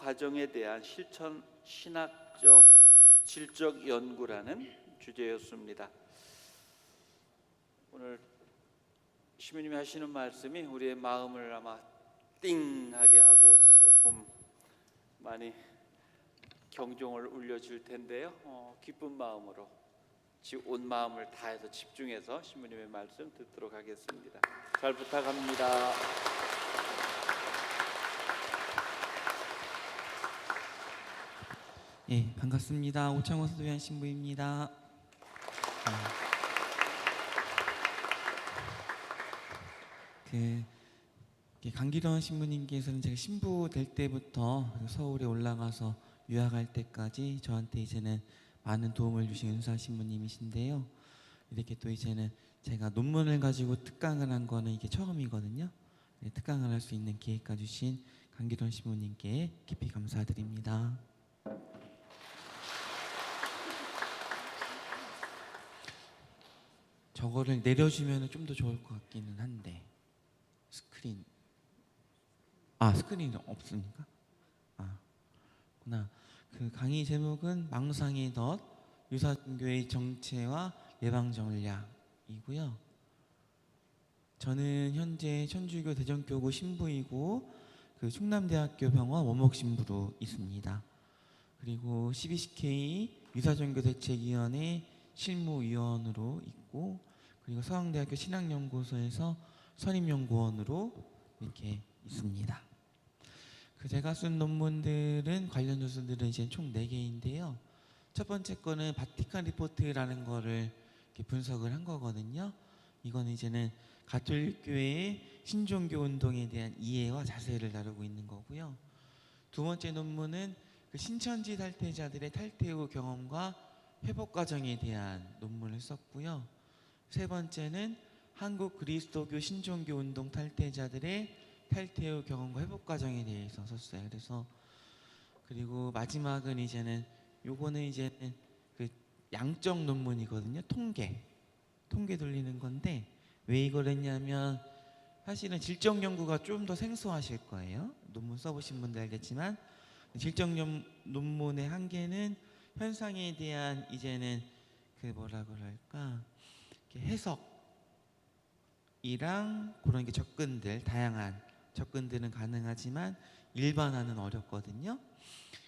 과정에 대한 실천 신학적 질적 연구라는 주제였습니다. 오늘 시모님이 하시는 말씀이 우리의 마음을 아마 띵하게 하고 조금 많이 경종을 울려줄 텐데요. 기쁜 마음으로 온 마음을 다해서 집중해서 시모님의 말씀 듣도록 하겠습니다. 잘 부탁합니다. 예, 반갑습니다. 오창호 사도위원 신부입니다. 강기론 신부님께서는 제가 신부 될 때부터 서울에 올라가서 유학할 때까지 저한테 이제는 많은 도움을 주신 은사 신부님이신데요. 이렇게 또 이제는 제가 논문을 가지고 특강을 한 거는 이게 처음이거든요. 네, 특강을 할 수 있는 기회까지 주신 강기론 신부님께 깊이 감사드립니다. 저거를 내려주면 좀 더 좋을 것 같기는 한데 스크린이 없습니까? 구나. 그 강의 제목은 망상의 덫 유사종교의 정체와 예방 전략이고요. 저는 현재 천주교 대전교구 신부이고 그 충남대학교 병원 원목 신부로 있습니다. 그리고 12CK 유사종교 대책위원회 실무위원으로 있고, 그리고 서강대학교 신학연구소에서 선임연구원으로 이렇게 있습니다. 제가 쓴 논문들은 관련 뉴스들은 이제 총 4개인데요. 첫 번째 거는 바티칸 리포트라는 거를 이렇게 분석을 한 거거든요. 이거는 이제는 가톨릭 교회의 신종교 운동에 대한 이해와 자세를 다루고 있는 거고요. 두 번째 논문은 그 신천지 탈퇴자들의 탈퇴 후 경험과 회복 과정에 대한 논문을 썼고요. 세 번째는 한국 그리스도교 신종교 운동 탈퇴자들의 탈퇴 후 경험과 회복 과정에 대해서 썼어요. 그리고 마지막은 이제는 요거는 이제는 그 양적 논문이거든요. 통계 돌리는 건데, 왜 이걸 했냐면 사실은 질적 연구가 좀 더 생소하실 거예요. 논문 써보신 분들 알겠지만 질적 논문의 한계는 현상에 대한 이제는 그 뭐라 그럴까 해석이랑 그런 게 다양한 접근들은 가능하지만 일반화는 어렵거든요.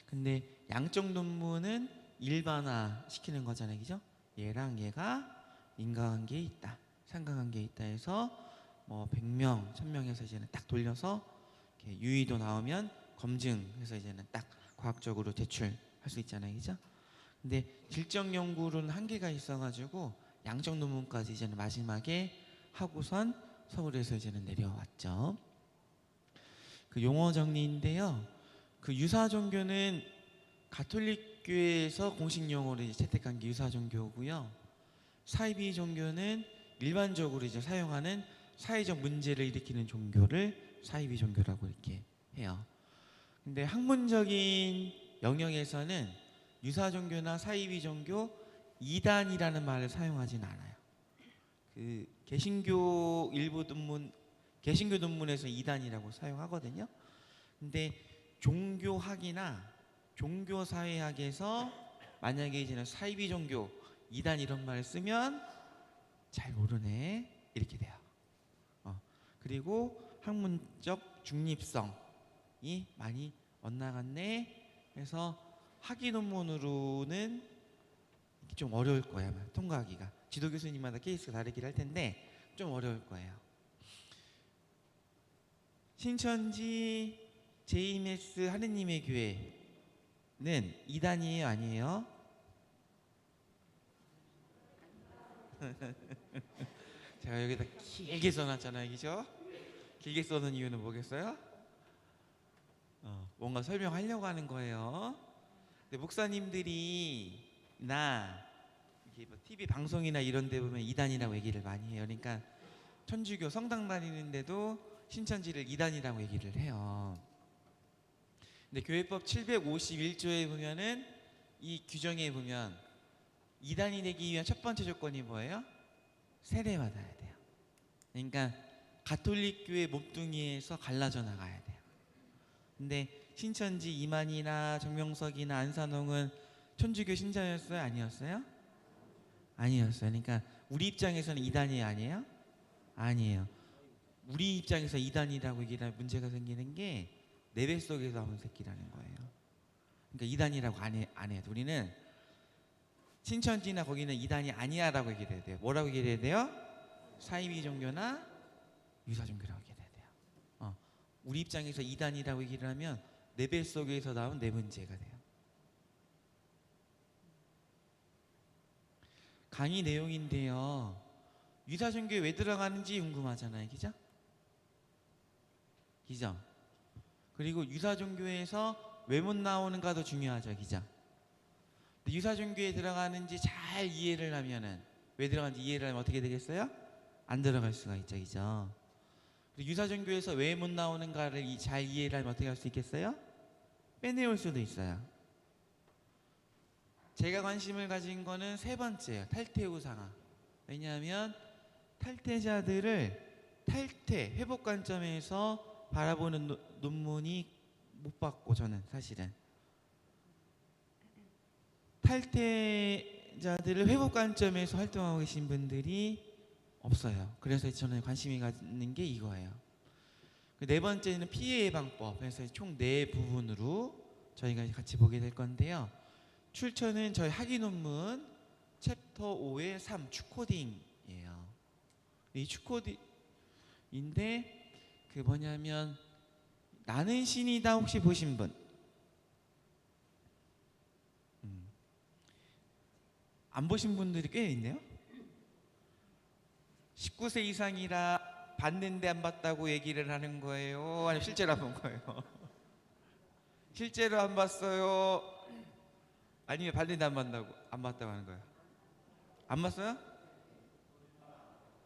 근데 양적 논문은 일반화 시키는 거잖아요, 그죠? 얘랑 얘가 인과관계에 있다, 상관관계에 있다 해서 뭐 100명, 1000명에서 이제는 딱 돌려서 이렇게 유의도 나오면 검증해서 이제는 딱 과학적으로 제출할 수 있잖아요, 그죠? 근데 질적 연구로는 한계가 있어가지고 양적 논문까지 이제는 마지막에 하고선 서울에서 이제는 내려왔죠. 그 용어 정리인데요. 그 유사 종교는 가톨릭 교회에서 공식 용어로 이제 채택한 게 유사 종교고요. 사이비 종교는 일반적으로 이제 사용하는 사회적 문제를 일으키는 종교를 사이비 종교라고 이렇게 해요. 근데 학문적인 영역에서는 유사 종교나 사이비 종교, 이단이라는 말을 사용하진 않아요. 그 개신교 논문에서 이단이라고 사용하거든요. 근데 종교학이나 종교사회학에서 만약에 이제는 사이비 종교, 이단 이런 말을 쓰면 잘 모르네 이렇게 돼요. 그리고 학문적 중립성이 많이 엇나갔네. 그래서 학위 논문으로는 좀 어려울 거예요. 아마 통과하기가. 지도 교수님마다 케이스가 다르긴 할 텐데 좀 어려울 거예요. 신천지 JMS 하느님의 교회는 이단이에요, 아니에요? 제가 여기다 길게 써놨잖아요, 그죠? 길게 써놓은 이유는 뭐겠어요? 뭔가 설명하려고 하는 거예요. 근데 목사님들이나 이렇게 뭐 TV 방송이나 이런 데 보면 이단이라고 얘기를 많이 해요. 그러니까 천주교 성당 다니는데도 신천지를 이단이라고 얘기를 해요. 근데 교회법 751조에 보면은 이 규정에 보면 이단이 되기 위한 첫 번째 조건이 뭐예요? 세례받아야 돼요. 그러니까 가톨릭 교회 몸뚱이에서 갈라져 나가야 돼요. 근데 신천지 이만희나 정명석이나 안산홍은 천주교 신자였어요? 아니었어요? 아니었어요. 그러니까 우리 입장에서는 이단이 아니에요? 아니에요. 우리 입장에서 이단이라고 얘기하면 문제가 생기는 게 내 뱃속에서 나온 새끼라는 거예요. 그러니까 이단이라고 안 해요. 우리는 신천지나 거기는 이단이 아니야라고 얘기해야 돼요. 뭐라고 얘기해야 돼요? 사이비 종교나 유사 종교라고 얘기해야 돼요. 우리 입장에서 이단이라고 얘기를 하면 내 뱃속에서 나온 내 문제가 돼요. 강의 내용인데요. 유사 종교에 왜 들어가는지 궁금하잖아요. 그죠? 그죠? 그리고 유사 종교에서 왜 못 나오는가도 중요하죠. 그죠? 유사 종교에 들어가는지 잘 이해를 하면은 왜 들어가는지 이해를 하면 어떻게 되겠어요? 안 들어갈 수가 있죠. 그죠? 그리고 유사 종교에서 왜 못 나오는가를 잘 이해를 하면 어떻게 할 수 있겠어요? 빼내올 수도 있어요. 제가 관심을 가진 거는 세 번째예요. 탈퇴 후 상황. 왜냐하면 탈퇴자들을 탈퇴, 회복 관점에서 바라보는 논문이 못 봤고 저는 사실은 탈퇴자들을 회복 관점에서 활동하고 계신 분들이 없어요. 그래서 저는 관심이 가는 게 이거예요. 네 번째는 피해 예방법. 그래서 총 4부분으로 저희가 같이 보게 될 건데요. 출처는 저희 학위 논문 챕터 5의 3 추코딩이에요. 이 추코딩인데 그 뭐냐면 나는 신이다 혹시 보신 분? 안 보신 분들이 꽤 있네요. 19세 이상이라 봤는데 안 봤다고 얘기를 하는 거예요? 아니면 실제로 안 본 거예요? 실제로 안 봤어요? 아니면 봤는데 안 봤다고 하는 거예요? 안 봤어요?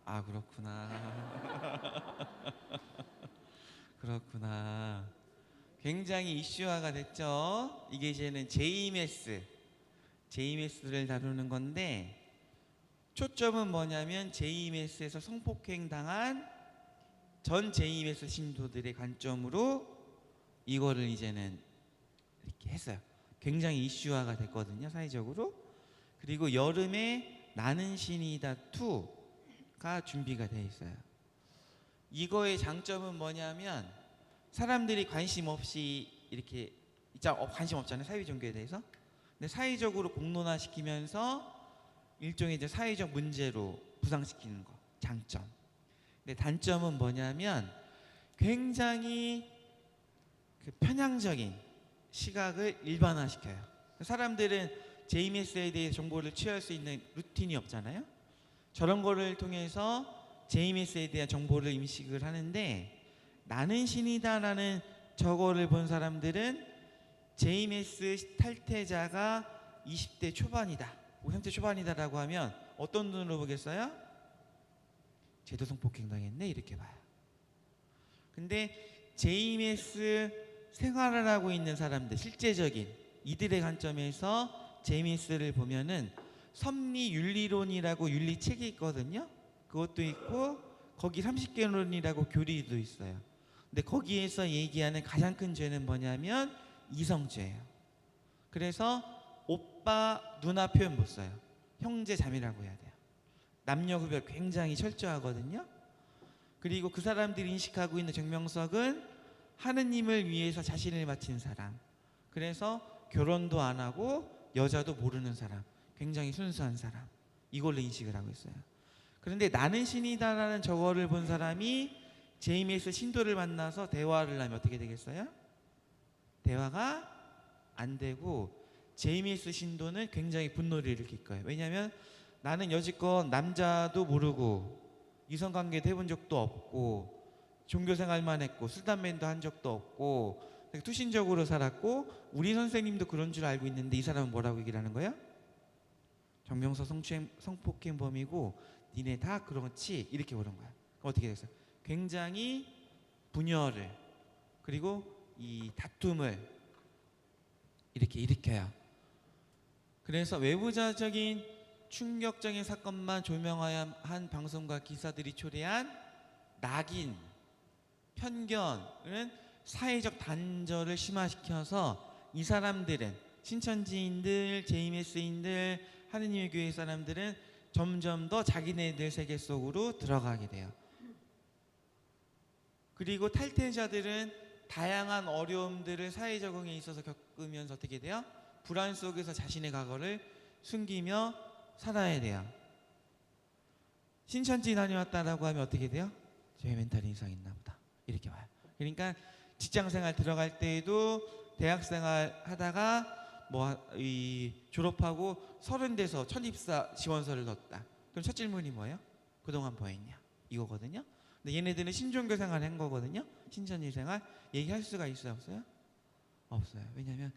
아 그렇구나. 그렇구나. 굉장히 이슈화가 됐죠. 이게 이제는 JMS를 다루는 건데 초점은 뭐냐면 JMS에서 성폭행 당한 전 JMS 신도들의 관점으로 이거를 이제는 이렇게 했어요. 굉장히 이슈화가 됐거든요, 사회적으로. 그리고 여름에 나는 신이다 2가 준비가 돼 있어요. 이거의 장점은 뭐냐면 사람들이 관심 없이 이렇게 관심 없잖아요, 사회 종교에 대해서. 근데 사회적으로 공론화시키면서 일종의 이제 사회적 문제로 부상시키는 거, 장점. 근데 단점은 뭐냐면 굉장히 그 편향적인 시각을 일반화시켜요. 사람들은 JMS에 대해 정보를 취할 수 있는 루틴이 없잖아요. 저런 거를 통해서 JMS에 대한 정보를 인식을 하는데 나는 신이다라는 저거를 본 사람들은 JMS 탈퇴자가 20대 초반이다, 30대 초반이다라고 하면 어떤 눈으로 보겠어요? 제도 성폭행 당했네 이렇게 봐요. 근데 JMS 생활을 하고 있는 사람들, 실제적인 이들의 관점에서 JMS를 보면은 섭리윤리론이라고 윤리책이 있거든요. 그것도 있고 거기 30개론이라고 교리도 있어요. 근데 거기에서 얘기하는 가장 큰 죄는 뭐냐면 이성죄예요. 그래서 오빠 누나 표현 못 써요. 형제 자매라고 해야 돼요. 남녀 구별 굉장히 철저하거든요. 그리고 그 사람들이 인식하고 있는 정명석은 하느님을 위해서 자신을 바친 사람. 그래서 결혼도 안 하고 여자도 모르는 사람. 굉장히 순수한 사람. 이걸로 인식을 하고 있어요. 그런데 나는 신이다라는 저거를 본 사람이 JMS 신도를 만나서 대화를 하면 어떻게 되겠어요? 대화가 안 되고 JMS 신도는 굉장히 분노를 일으킬 거예요. 왜냐하면 나는 여지껏 남자도 모르고 이성관계도 해본 적도 없고 종교생활만 했고 술 담배도 한 적도 없고 되게 투신적으로 살았고 우리 선생님도 그런 줄 알고 있는데 이 사람은 뭐라고 얘기를 하는 거예요? 정명석 성폭행범이고 니네 다 그렇지 이렇게 그런 거야. 어떻게 됐어요? 굉장히 분열을 그리고 이 다툼을 이렇게 일으켜요. 그래서 외부자적인 충격적인 사건만 조명해야 한 방송과 기사들이 초래한 낙인, 편견은 사회적 단절을 심화시켜서 이 사람들은 신천지인들, 제이메스인들, 하느님의 교회 사람들은 점점 더 자기네들 세계 속으로 들어가게 돼요. 그리고 탈퇴자들은 다양한 어려움들을 사회 적응에 있어서 겪으면서 어떻게 돼요? 불안 속에서 자신의 과거를 숨기며 살아야 돼요. 신천지 다녀왔다라고 하면 어떻게 돼요? 제 멘탈이 이상 있나 보다 이렇게 와요. 그러니까 직장생활 들어갈 때에도 대학생활 하다가 이 졸업하고 30 돼서 천입사 지원서를 넣었다. 그럼 첫 질문이 뭐예요? 그동안 뭐 했냐? 이거거든요. 근데 얘네들은 신종교 생활 한 거거든요. 신천지 생활 얘기할 수가 있어요, 없어요? 없어요. 왜냐하면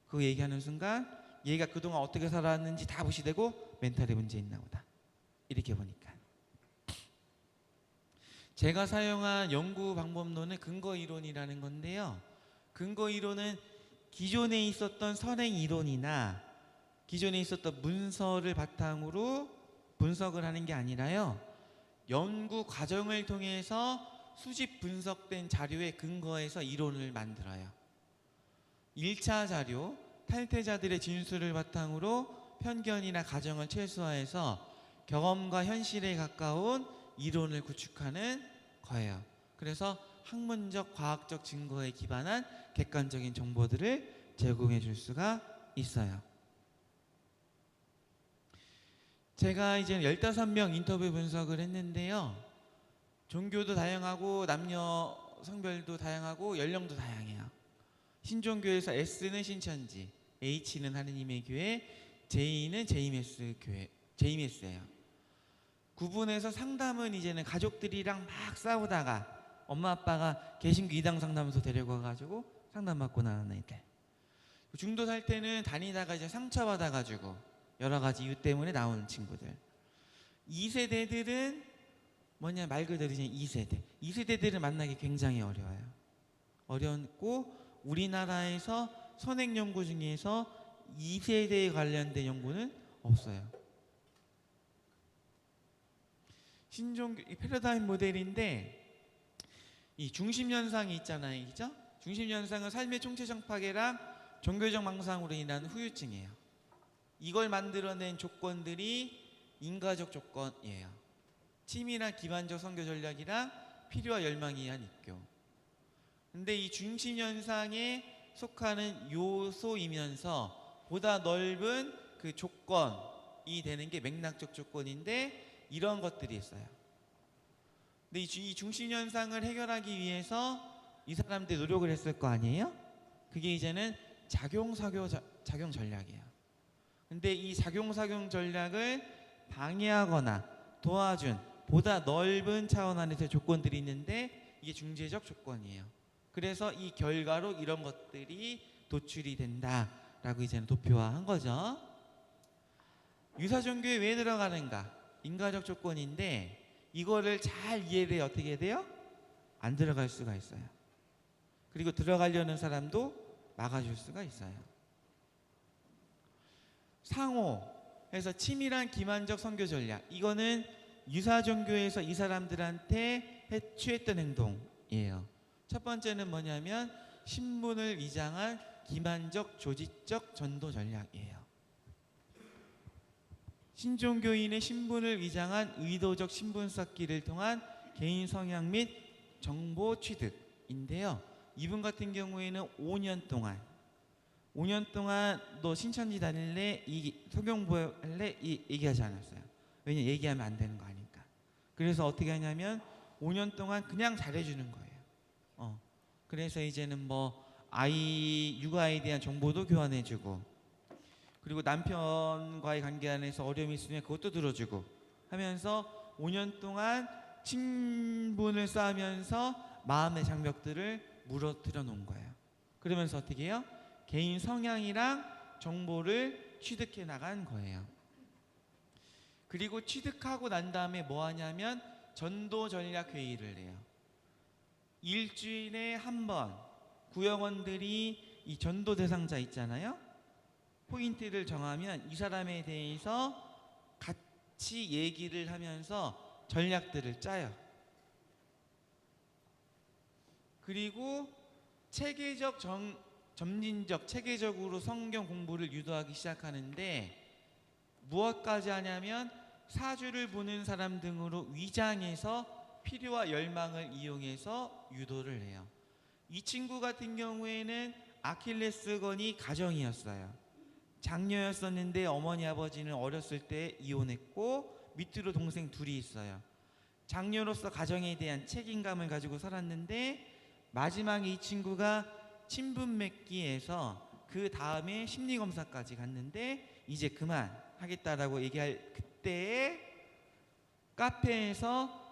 그 얘기하는 순간 얘가 그동안 어떻게 살았는지 다 무시되고 멘탈에 문제 있나 보다. 이렇게 보니까 제가 사용한 연구 방법론은 근거 이론이라는 건데요. 근거 이론은 기존에 있었던 선행 이론이나 기존에 있었던 문서를 바탕으로 분석을 하는 게 아니라요. 연구 과정을 통해서 수집 분석된 자료에 근거해서 이론을 만들어요. 1차 자료, 탈퇴자들의 진술을 바탕으로 편견이나 가정을 최소화해서 경험과 현실에 가까운 이론을 구축하는 거예요. 그래서 학문적, 과학적 증거에 기반한 객관적인 정보들을 제공해 줄 수가 있어요. 제가 이제 15명 인터뷰 분석을 했는데요. 종교도 다양하고 남녀 성별도 다양하고 연령도 다양해요. 신종교에서 S는 신천지, H는 하느님의 교회, J는 제이메스 교회, 제이메스예요. 구분해서 상담은 이제는 가족들이랑 막 싸우다가 엄마 아빠가 개신교 이당 상담소 데리고 와가지고 상담받고 나는 애들. 중도 살 때는 다니다가 이제 상처받아가지고 여러 가지 이유 때문에 나오는 친구들. 2세대들은 뭐냐 말 그대로 이제 2세대. 2세대들을 만나기 굉장히 어려워요. 어렵고 우리나라에서 선행 연구 중에서 2세대에 관련된 연구는 없어요. 신종교 패러다임 모델인데 이 중심 현상이 있잖아요, 그죠? 중심 현상은 삶의 총체적 파괴랑 종교적 망상으로 인한 후유증이에요. 이걸 만들어낸 조건들이 인가적 조건이에요. 치밀한 기반적 선교 전략이랑 필요와 열망이 위한 입교. 근데 이 중심 현상에 속하는 요소이면서 보다 넓은 그 조건이 되는 게 맥락적 조건인데 이런 것들이 있어요. 근데 이 중심 현상을 해결하기 위해서 이 사람들이 노력을 했을 거 아니에요? 그게 이제는 작용 전략이에요. 근데 이 작용 전략을 방해하거나 도와준 보다 넓은 차원 안에서의 조건들이 있는데 이게 중재적 조건이에요. 그래서 이 결과로 이런 것들이 도출이 된다라고 이제는 도표화한 거죠. 유사종교에 왜 들어가는가? 인가적 조건인데 이거를 잘 이해돼 어떻게 돼요? 안 들어갈 수가 있어요. 그리고 들어가려는 사람도 막아줄 수가 있어요. 상호해서 치밀한 기만적 선교 전략. 이거는 유사종교에서 이 사람들한테 취했던 행동이에요. 첫 번째는 뭐냐면 신분을 위장한 기만적 조직적 전도 전략이에요. 신종교인의 신분을 위장한 의도적 신분 쌓기를 통한 개인 성향 및 정보 취득인데요. 이분 같은 경우에는 5년 동안 너 신천지 다닐래? 소경부 할래? 얘기하지 않았어요. 왜냐 얘기하면 안 되는 거 아니까. 그래서 어떻게 하냐면 5년 동안 그냥 잘해주는 거예요. 그래서 이제는 육아에 대한 정보도 교환해주고, 그리고 남편과의 관계 안에서 어려움이 있으면 그것도 들어주고 하면서 5년 동안 친분을 쌓으면서 마음의 장벽들을 무너뜨려 놓은 거예요. 그러면서 어떻게 해요? 개인 성향이랑 정보를 취득해 나간 거예요. 그리고 취득하고 난 다음에 뭐 하냐면 전도 전략 회의를 해요. 일주일에 한 번 구역원들이 이 전도 대상자 있잖아요. 포인트를 정하면 이 사람에 대해서 같이 얘기를 하면서 전략들을 짜요. 그리고 점진적 체계적으로 성경 공부를 유도하기 시작하는데 무엇까지 하냐면 사주를 보는 사람 등으로 위장해서 필요와 열망을 이용해서 유도를 해요. 이 친구 같은 경우에는 아킬레스건이 가정이었어요. 장녀였었는데 어머니 아버지는 어렸을 때 이혼했고 밑으로 동생 둘이 있어요. 장녀로서 가정에 대한 책임감을 가지고 살았는데 마지막에 이 친구가 친분 맺기에서 그 다음에 심리검사까지 갔는데 이제 그만 하겠다라고 얘기할 그때에 카페에서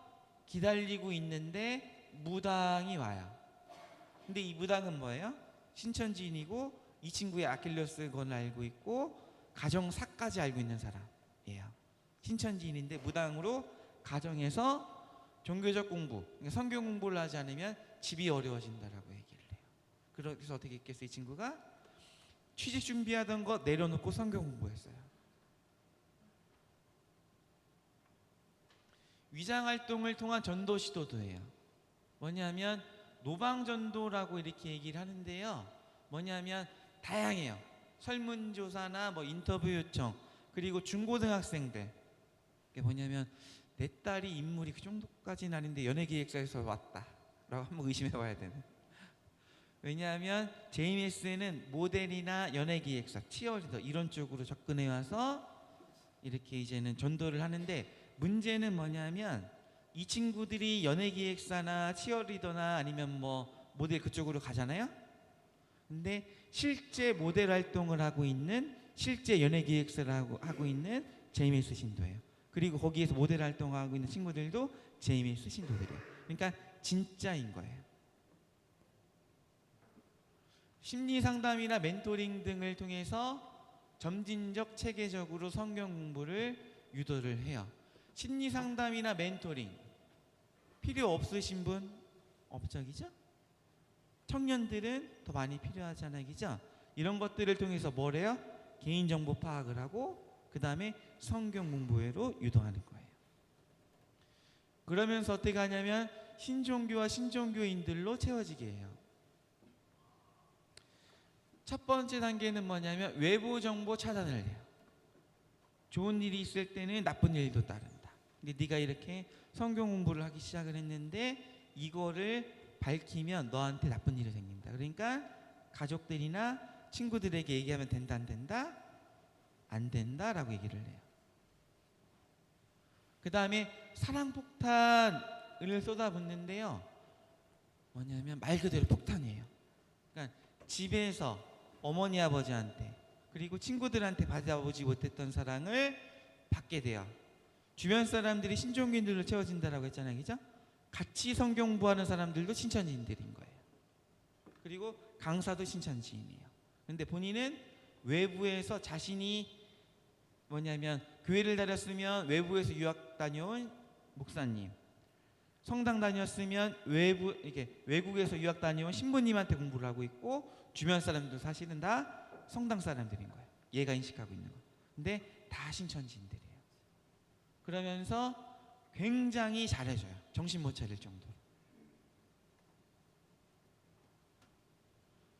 기다리고 있는데 무당이 와요. 근데 이 무당은 뭐예요? 신천지인이고 이 친구의 아킬레스건을 알고 있고 가정사까지 알고 있는 사람이에요. 신천지인인데 무당으로 가정에서 종교적 공부, 그러니까 성경 공부를 하지 않으면 집이 어려워진다라고 얘기를 해요. 그래서 어떻게 했겠어요? 이 친구가 취직 준비하던 거 내려놓고 성경 공부했어요. 위장활동을 통한 전도 시도도 해요. 뭐냐면 노방전도라고 이렇게 얘기를 하는데요. 뭐냐면 다양해요. 설문조사나 뭐 인터뷰 요청, 그리고 중고등학생들. 이게 뭐냐면 내 딸이 인물이 그 정도까지는 아닌데 연예기획사에서 왔다 라고 한번 의심해봐야 되는. 왜냐하면 JMS는 모델이나 연예기획사, 치어리더 이런 쪽으로 접근해와서 이렇게 이제는 전도를 하는데, 문제는 뭐냐면 이 친구들이 연예기획사나 치어리더나 아니면 뭐 모델 그쪽으로 가잖아요. 근데 실제 모델 활동을 하고 있는, 실제 연예기획사를 하고 있는 JMS 신도예요. 그리고 거기에서 모델 활동하고 있는 친구들도 JMS 신도들이에요. 그러니까 진짜인 거예요. 심리 상담이나 멘토링 등을 통해서 점진적 체계적으로 성경 공부를 유도를 해요. 심리 상담이나 멘토링 필요 없으신 분 없적이죠? 청년들은 더 많이 필요하잖아요, 그죠? 이런 것들을 통해서 뭘 해요? 개인정보 파악을 하고 그 다음에 성경 공부회로 유도하는 거예요. 그러면서 어떻게 하냐면 신종교와 신종교인들로 채워지게 해요. 첫 번째 단계는 뭐냐면 외부 정보 차단을 해요. 좋은 일이 있을 때는 나쁜 일도 따른다. 근데 네가 이렇게 성경 공부를 하기 시작을 했는데 이거를 밝히면 너한테 나쁜 일이 생긴다. 그러니까 가족들이나 친구들에게 얘기하면 된다, 안 된다? 안 된다라고 얘기를 해요. 그 다음에 사랑폭탄을 쏟아붓는데요. 뭐냐면 말 그대로 폭탄이에요. 그러니까 집에서 어머니 아버지한테 그리고 친구들한테 받아보지 못했던 사랑을 받게 돼요. 주변 사람들이 신종교인들로 채워진다라고 했잖아요, 그죠? 같이 성경 공부하는 사람들도 신천지인들인 거예요. 그리고 강사도 신천지인이에요. 근데 본인은 외부에서 자신이 뭐냐면 교회를 다녔으면 외부에서 유학 다녀온 목사님, 성당 다녔으면 외국에서 유학 다녀온 신부님한테 공부를 하고 있고 주변 사람들도 사실은 다 성당 사람들인 거예요. 얘가 인식하고 있는 거. 근데 다 신천지인들이에요. 그러면서 굉장히 잘해줘요. 정신 못 차릴 정도로.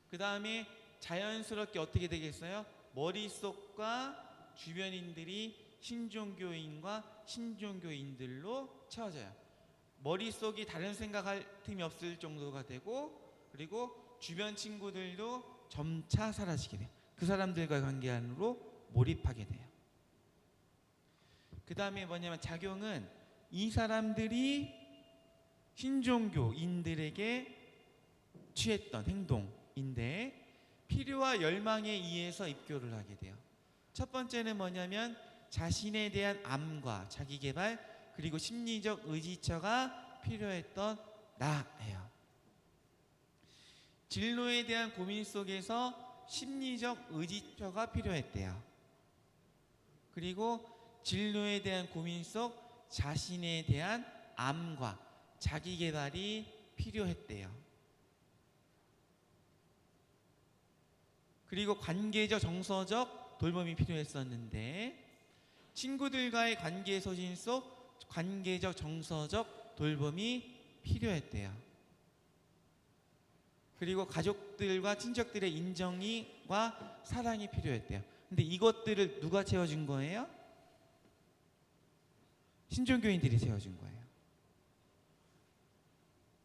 그 다음에 자연스럽게 어떻게 되겠어요? 머릿속과 주변인들이 신종교인과 신종교인들로 채워져요. 머릿속이 다른 생각할 틈이 없을 정도가 되고, 그리고 주변 친구들도 점차 사라지게 돼요. 그 사람들과의 관계 안으로 몰입하게 돼요. 그 다음에 뭐냐면 작용은 이 사람들이 신종교인들에게 취했던 행동인데 필요와 열망에 의해서 입교를 하게 돼요. 첫 번째는 뭐냐면 자신에 대한 암과 자기개발 그리고 심리적 의지처가 필요했던 나예요. 진로에 대한 고민 속에서 심리적 의지처가 필요했대요. 그리고 진로에 대한 고민 속 자신에 대한 암과 자기개발이 필요했대요. 그리고 관계적 정서적 돌봄이 필요했었는데 친구들과의 관계 소진 속 관계적 정서적 돌봄이 필요했대요. 그리고 가족들과 친척들의 인정과 사랑이 필요했대요. 근데 이것들을 누가 채워준 거예요? 신종교인들이 채워준 거예요.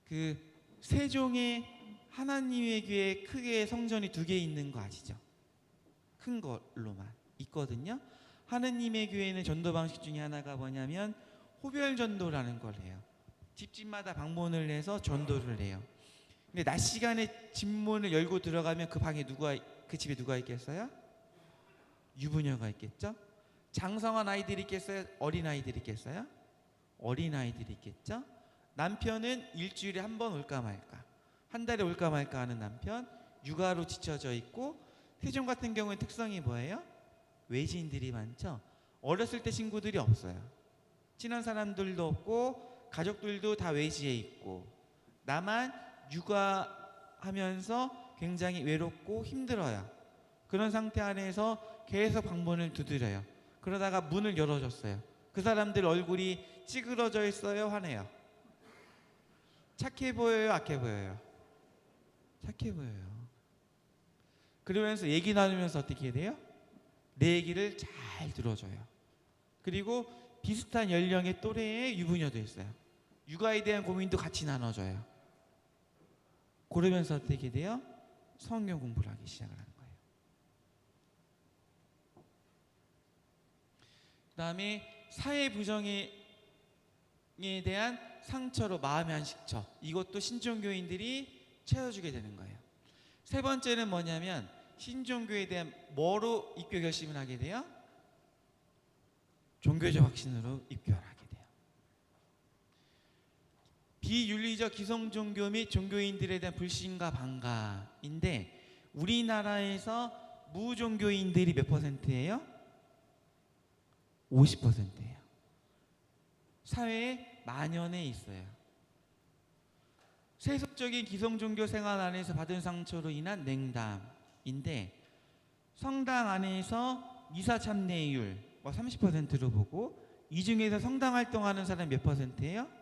그 세종의 하나님의 교회 크게 성전이 2개 있는 거 아시죠? 큰 걸로만 있거든요. 하느님의 교회는 전도 방식 중에 하나가 뭐냐면 호별 전도라는 걸 해요. 집집마다 방문을 해서 전도를 해요. 근데 낮 시간에 집문을 열고 들어가면 그 방에 그 집에 누가 있겠어요? 유부녀가 있겠죠? 장성한 아이들이 있겠어요? 어린 아이들이 있겠어요? 어린 아이들이 있겠죠? 남편은 일주일에 한 번 올까 말까, 한 달에 올까 말까 하는 남편, 육아로 지쳐져 있고, 세종 같은 경우는 특성이 뭐예요? 외지인들이 많죠. 어렸을 때 친구들이 없어요. 친한 사람들도 없고 가족들도 다 외지에 있고, 나만 육아하면서 굉장히 외롭고 힘들어요. 그런 상태 안에서 계속 방문을 두드려요. 그러다가 문을 열어줬어요. 그 사람들 얼굴이 찌그러져 있어요? 화내요? 착해 보여요? 악해 보여요? 착해 보여요. 그러면서 얘기 나누면서 어떻게 돼요? 내 얘기를 잘 들어줘요. 그리고 비슷한 연령의 또래의 유부녀도 있어요. 육아에 대한 고민도 같이 나눠줘요. 그러면서 어떻게 돼요? 성경 공부를 하기 시작을 하는 거예요. 그 다음에 사회 부정에 대한 상처로 마음의 안식처, 이것도 신종교인들이 채워주게 되는 거예요. 세 번째는 뭐냐면 신종교에 대한 뭐로 입교 결심을 하게 돼요? 종교적 확신으로 입교를 하게 돼요. 비윤리적 기성종교 및 종교인들에 대한 불신과 반감인데, 우리나라에서 무종교인들이 몇 %예요? 50%예요. 사회에 만연해 있어요. 세속적인 기성종교 생활 안에서 받은 상처로 인한 냉담인데, 성당 안에서 미사 참여율 30%로 보고, 이 중에서 성당 활동하는 사람 몇 %예요?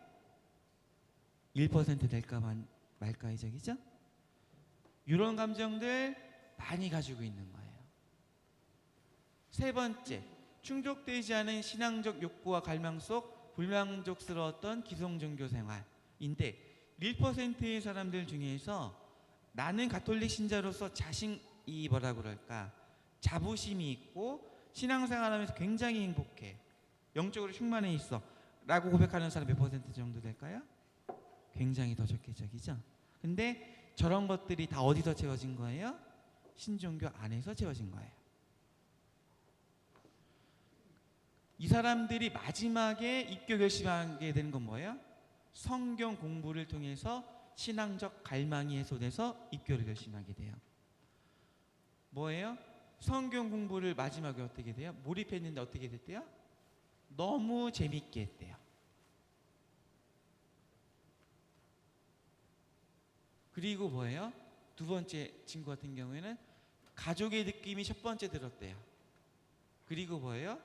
1% 될까 말까 이적이죠? 이런 감정들 많이 가지고 있는 거예요. 세 번째, 충족되지 않은 신앙적 욕구와 갈망 속 불만족스러웠던 기성종교 생활인데, 1%의 사람들 중에서 나는 가톨릭 신자로서 자신이 뭐라 그럴까, 자부심이 있고 신앙생활하면서 굉장히 행복해, 영적으로 충만해 있어 라고 고백하는 사람 몇 % 정도 될까요? 굉장히 더 적개적이죠. 근데 저런 것들이 다 어디서 채워진 거예요? 신종교 안에서 채워진 거예요. 이 사람들이 마지막에 입교 결심하게 되는 건 뭐예요? 성경 공부를 통해서 신앙적 갈망이 해소돼서 입교를 결심하게 돼요. 뭐예요? 성경 공부를 마지막에 어떻게 돼요? 몰입했는데 어떻게 됐대요? 너무 재밌게 했대요. 그리고 뭐예요? 두 번째 친구 같은 경우에는 가족의 느낌이 첫 번째 들었대요. 그리고 뭐예요?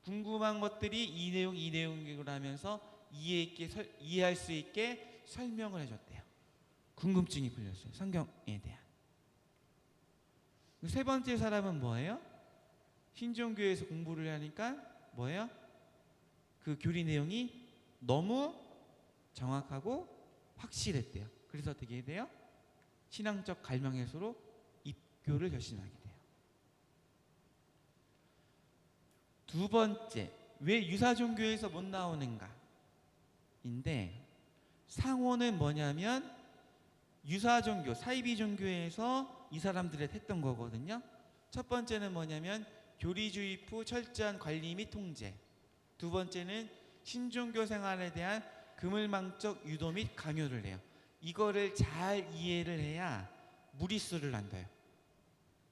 궁금한 것들이 이 내용으로 하면서 이해할 수 있게 설명을 해줬대요. 궁금증이 풀렸어요. 성경에 대한. 세 번째 사람은 뭐예요? 신종교에서 공부를 하니까 뭐예요? 그 교리 내용이 너무 정확하고 확실했대요. 그래서 어떻게 돼요? 신앙적 갈망 해소로 입교를 결심하게 돼요. 두 번째, 왜 유사종교에서 못 나오는가? 인데, 상호는 뭐냐면 유사종교, 사이비 종교에서 이 사람들이 했던 거거든요. 첫 번째는 뭐냐면 교리주의 후 철저한 관리 및 통제. 두 번째는 신종교 생활에 대한 그물망적 유도 및 강요를 해요. 이거를 잘 이해를 해야 무리수를 난다요.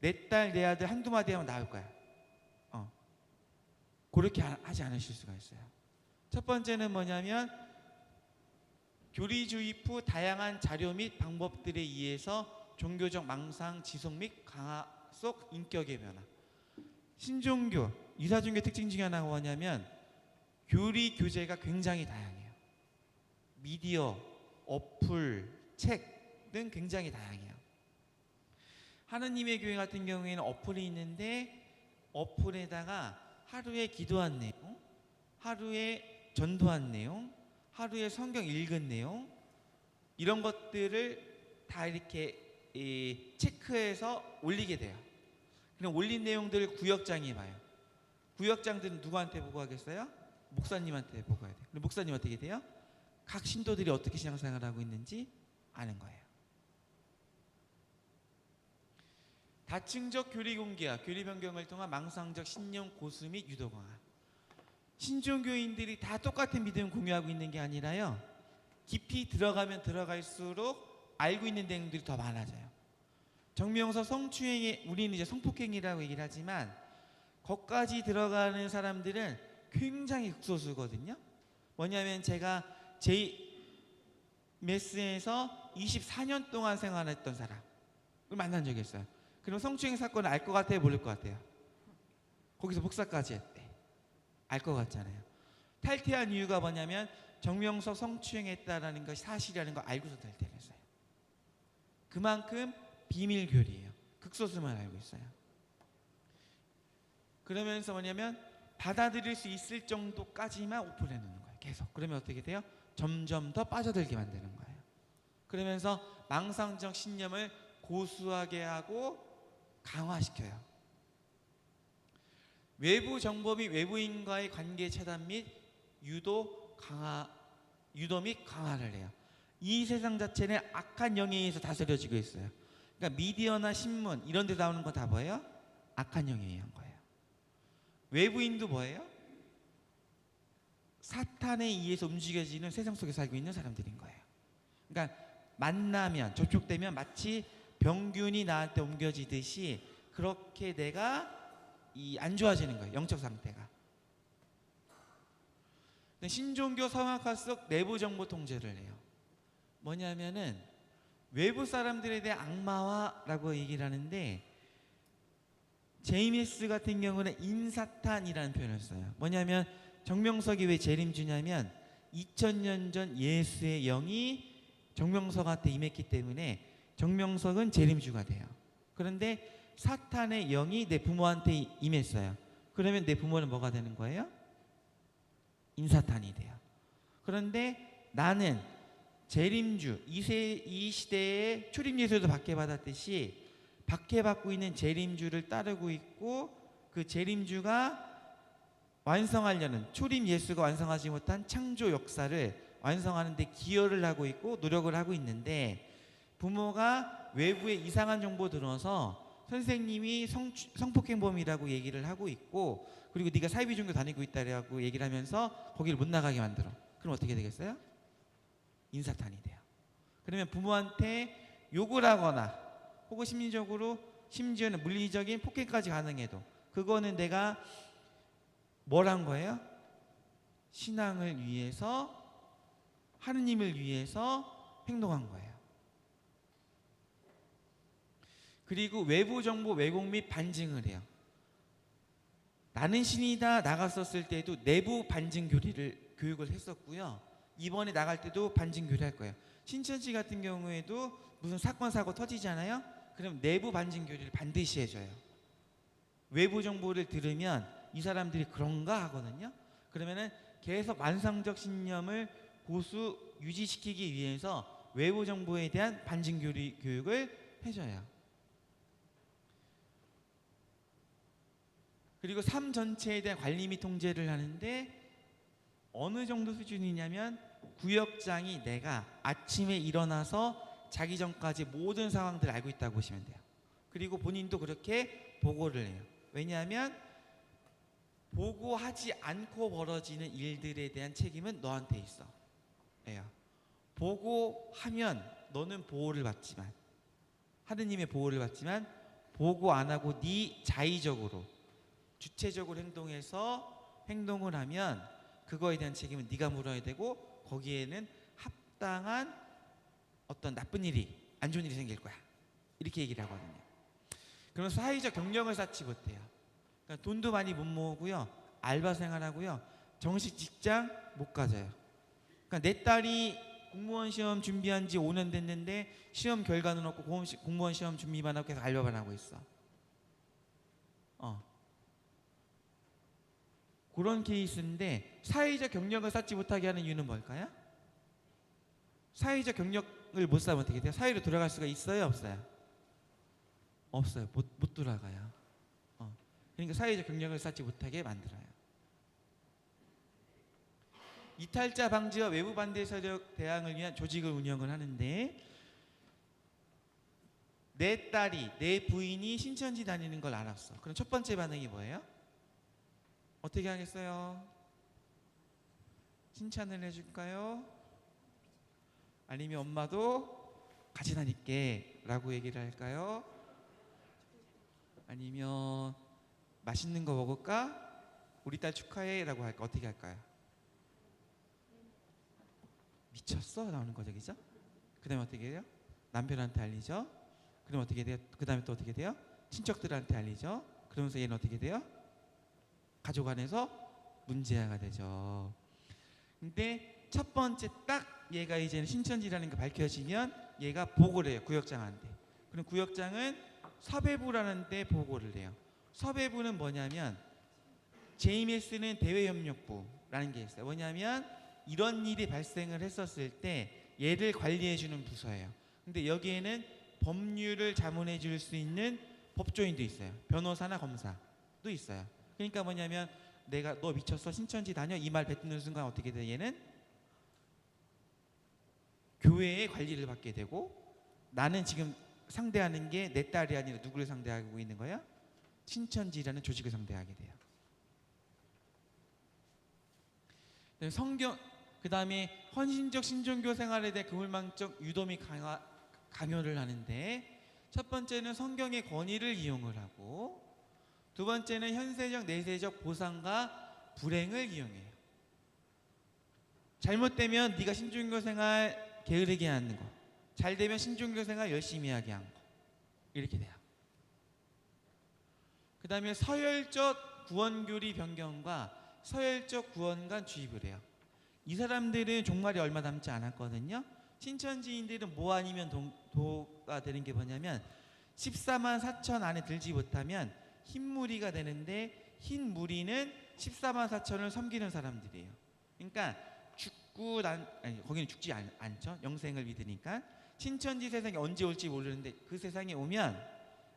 내 딸, 내 아들 한두 마디 하면 나올 거야. 그렇게 하지 않으실 수가 있어요. 첫 번째는 뭐냐면 교리주의 후 다양한 자료 및 방법들에 의해서 종교적 망상, 지속 및 강화 속 인격의 변화. 신종교, 유사종교 특징 중에 하나가 뭐냐면 교리 교재가 굉장히 다양해요. 미디어, 어플, 책 등 굉장히 다양해요. 하느님의 교회 같은 경우에는 어플이 있는데 어플에다가 하루에 기도한 내용, 하루에 전도한 내용, 하루에 성경 읽은 내용 이런 것들을 다 이렇게 체크해서 올리게 돼요. 그럼 올린 내용들을 구역장이 봐요. 구역장들은 누구한테 보고하겠어요? 목사님한테 보고해야 돼요. 그럼 목사님 어떻게 돼요? 각 신도들이 어떻게 신앙생활하고 있는지 아는 거예요. 다층적 교리 공개와 교리 변경을 통한 망상적 신념 고수 및 유도 강화. 신종교인들이 다 똑같은 믿음을 공유하고 있는 게 아니라요, 깊이 들어가면 들어갈수록 알고 있는 내용들이 더 많아져요. 정명서 성추행에 우리는 이제 성폭행이라고 얘기를 하지만 거기까지 들어가는 사람들은 굉장히 극소수거든요. 뭐냐면 제가 JMS에서 24년 동안 생활했던 사람을 만난 적이 있어요. 그럼 성추행 사건을 알 것 같아요, 모를 것 같아요? 거기서 목사까지 했대. 알 것 같잖아요. 탈퇴한 이유가 뭐냐면 정명석 성추행했다라는 것이 사실이라는 걸 알고서 탈퇴를 했어요. 그만큼 비밀교리예요. 극소수만 알고 있어요. 그러면서 뭐냐면 받아들일 수 있을 정도까지만 오픈해 놓는 거예요. 계속. 그러면 어떻게 돼요? 점점 더 빠져들게 만드는 거예요. 그러면서 망상적 신념을 고수하게 하고 강화시켜요. 외부 정보 및 외부인과의 관계 차단 및 유도 및 강화를 해요. 이 세상 자체는 악한 영에 의해서 다스려지고 있어요. 그러니까 미디어나 신문 이런 데 나오는 거 다 뭐예요? 악한 영에 의한 거예요. 외부인도 뭐예요? 사탄에 의해서 움직여지는 세상 속에 살고 있는 사람들인 거예요. 그러니까 만나면, 접촉되면 마치 병균이 나한테 옮겨지듯이 그렇게 내가 안 좋아지는 거예요. 영적 상태가. 신종교 성악학적 내부 정보 통제를 해요. 뭐냐면은 외부 사람들에 대한 악마화라고 얘기를 하는데, 제이미스 같은 경우는 인사탄이라는 표현을 써요. 뭐냐면 정명석이 왜 재림주냐면 2000년 전 예수의 영이 정명석한테 임했기 때문에 정명석은 재림주가 돼요. 그런데 사탄의 영이 내 부모한테 임했어요. 그러면 내 부모는 뭐가 되는 거예요? 인사탄이 돼요. 그런데 나는 재림주, 이 시대에 출입 예수도 박해받았듯이 박해받고 있는 재림주를 따르고 있고, 그 재림주가 완성하려는, 출입 예수가 완성하지 못한 창조 역사를 완성하는 데 기여를 하고 있고 노력을 하고 있는데, 부모가 외부에 이상한 정보 들어서 선생님이 성폭행범이라고 얘기를 하고 있고, 그리고 네가 사이비 종교 다니고 있다라고 얘기를 하면서 거기를 못 나가게 만들어. 그럼 어떻게 되겠어요? 인사탄이 돼요. 그러면 부모한테 욕을 하거나 혹은 심리적으로, 심지어는 물리적인 폭행까지 가능해도 그거는 내가 뭘 한 거예요? 신앙을 위해서, 하느님을 위해서 행동한 거예요. 그리고 외부 정보 왜곡 및 반증을 해요. 나는 신이다 나갔었을 때도 내부 반증 교육을 했었고요. 이번에 나갈 때도 반증 교육을 할 거예요. 신천지 같은 경우에도 무슨 사건 사고 터지잖아요. 그럼 내부 반증 교육을 반드시 해줘요. 외부 정보를 들으면 이 사람들이 그런가 하거든요. 그러면은 계속 만상적 신념을 고수 유지시키기 위해서 외부 정보에 대한 반증 교육을 해줘요. 그리고 삶 전체에 대한 관리 및 통제를 하는데, 어느 정도 수준이냐면 구역장이 내가 아침에 일어나서 자기 전까지 모든 상황들을 알고 있다고 보시면 돼요. 그리고 본인도 그렇게 보고를 해요. 왜냐하면 보고하지 않고 벌어지는 일들에 대한 책임은 너한테 있어. 예요. 보고하면 너는 보호를 받지만, 하느님의 보호를 받지만, 보고 안 하고 네 자의적으로 주체적으로 행동을 하면 그거에 대한 책임은 네가 물어야 되고, 거기에는 합당한 어떤 나쁜 일이, 안 좋은 일이 생길 거야. 이렇게 얘기를 하거든요. 그러면 사회적 경력을 쌓지 못해요. 그러니까 돈도 많이 못 모으고요, 알바 생활하고요, 정식 직장 못 가져요. 그러니까 내 딸이 공무원 시험 준비한 지 5년 됐는데 시험 결과는 없고 공무원 시험 준비만 하고 계속 알바만 하고 있어. 그런 케이스인데 사회적 경력을 쌓지 못하게 하는 이유는 뭘까요? 사회적 경력을 못 쌓으면 어떻게 돼요? 사회로 돌아갈 수가 있어요, 없어요? 없어요. 못 돌아가요. 그러니까 사회적 경력을 쌓지 못하게 만들어요. 이탈자 방지와 외부 반대 세력 대항을 위한 조직을 운영을 하는데 내 딸이 내 부인이 신천지 다니는 걸 알았어. 그럼 첫 번째 반응이 뭐예요? 어떻게 하겠어요? 칭찬을 해줄까요? 아니면 엄마도 같이 다닐게 라고 얘기를 할까요? 아니면 맛있는 거 먹을까? 우리 딸 축하해 라고 할까? 어떻게 할까요? 미쳤어? 나오는 거죠, 그죠? 그 다음에 어떻게 해요? 남편한테 알리죠? 그럼 어떻게 돼요? 그 다음에 또 어떻게 돼요? 친척들한테 알리죠? 그러면서 얘는 어떻게 돼요? 가족 안에서 문제아가 되죠. 근데 첫 번째 딱 얘가 이제는 신천지라는 게 밝혀지면 얘가 보고를 해요, 구역장한테. 그럼 구역장은 섭외부라는 데 보고를 해요. 섭외부는 뭐냐면 JMS는 대외협력부라는 게 있어요. 뭐냐면 이런 일이 발생을 했었을 때 얘를 관리해 주는 부서예요. 근데 여기에는 법률을 자문해 줄 수 있는 법조인도 있어요. 변호사나 검사도 있어요. 그러니까 뭐냐면 내가 너 미쳤어? 신천지 다녀? 이 말 뱉는 순간 어떻게 돼? 얘는 교회의 관리를 받게 되고 나는 지금 상대하는 게 내 딸이 아니라 누구를 상대하고 있는 거야? 신천지라는 조직을 상대하게 돼요. 성경 그 다음에 헌신적 신종교 생활에 대해 그물망적 유도 및 강요를 하는데 첫 번째는 성경의 권위를 이용을 하고 두 번째는 현세적 내세적 보상과 불행을 이용해요. 잘못되면 네가 신종교 생활 게으르게 하는 거, 잘 되면 신종교 생활 열심히 하게 한 거, 이렇게 돼요. 그 다음에 서열적 구원교리 변경과 서열적 구원관 주입을 해요. 이 사람들은 종말이 얼마 남지 않았거든요. 신천지인들은 뭐 아니면 도가 되는 게 뭐냐면 14만 4천 안에 들지 못하면 흰 무리가 되는데 흰 무리는 14만 4천을 섬기는 사람들이에요. 그러니까 거기는 죽지 않죠. 영생을 믿으니까. 신천지 세상이 언제 올지 모르는데 그 세상에 오면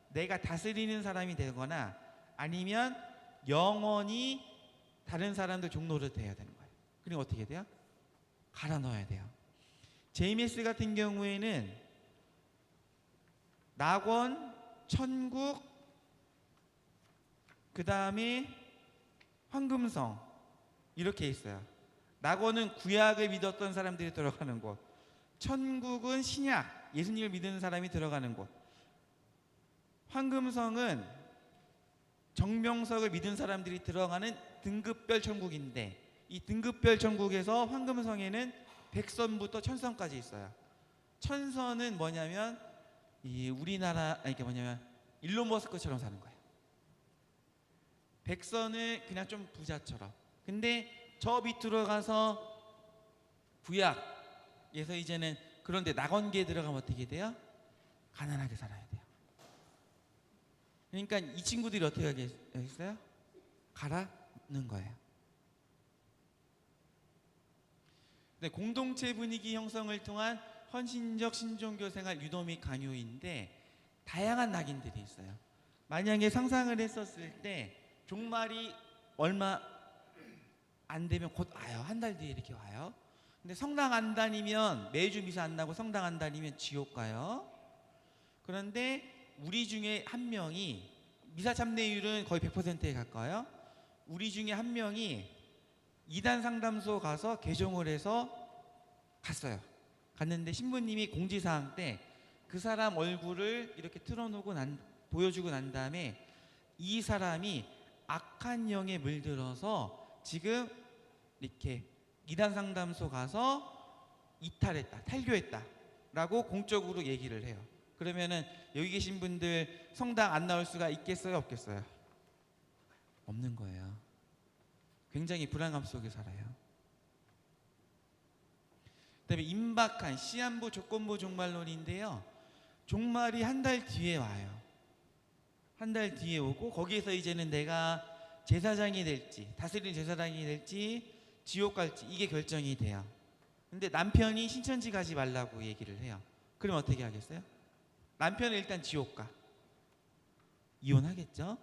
내가 다스리는 사람이 되거나 아니면 영원히 다른 사람들 종로를 돼야 되는 거예요. 그리고 어떻게 돼요? 갈아 넣어야 돼요. JMS 같은 경우에는 낙원, 천국, 그 다음에 황금성 이렇게 있어요. 낙원은 구약을 믿었던 사람들이 들어가는 곳, 천국은 신약, 예수님을 믿는 사람이 들어가는 곳, 황금성은 정명석을 믿은 사람들이 들어가는 등급별 천국인데 이 등급별 천국에서 황금성에는 백선부터 천선까지 있어요. 천선은 뭐냐면 이 우리나라 이게 뭐냐면 일론 머스크처럼 사는 거예요. 백선은 그냥 좀 부자처럼. 근데 저 밑으로 가서 구약에서 이제는 그런데 낙원계에 들어가면 어떻게 돼요? 가난하게 살아야 돼요. 그러니까 이 친구들이 어떻게 하겠어요? 갈아넣는 거예요. 네, 공동체 분위기 형성을 통한 헌신적 신종교 생활 유도 및 강요인데 다양한 낙인들이 있어요. 만약에 상상을 했었을 때 종말이 얼마 안 되면 곧 와요. 한 달 뒤에 이렇게 와요. 근데 성당 안 다니면 매주 미사 안 나고 성당 안 다니면 지옥 가요. 그런데 우리 중에 한 명이 미사 참여율은 거의 100%에 가까워요. 우리 중에 한 명이 이단 상담소 가서 개종을 해서 갔어요. 갔는데 신부님이 공지사항 때 그 사람 얼굴을 이렇게 틀어놓고 보여주고 난 다음에 이 사람이 악한 영에 물들어서 지금 이렇게 이단 상담소 가서 이탈했다, 탈교했다 라고 공적으로 얘기를 해요. 그러면은 여기 계신 분들 성당 안 나올 수가 있겠어요, 없겠어요? 없는 거예요. 굉장히 불안감 속에 살아요. 그다음에 임박한 시한부 조건부 종말론인데요. 종말이 한 달 뒤에 와요. 한 달 뒤에 오고 거기에서 이제는 내가 제사장이 될지 다스리는 제사장이 될지 지옥 갈지 이게 결정이 돼요. 근데 남편이 신천지 가지 말라고 얘기를 해요. 그럼 어떻게 하겠어요? 남편은 일단 지옥 가. 이혼하겠죠?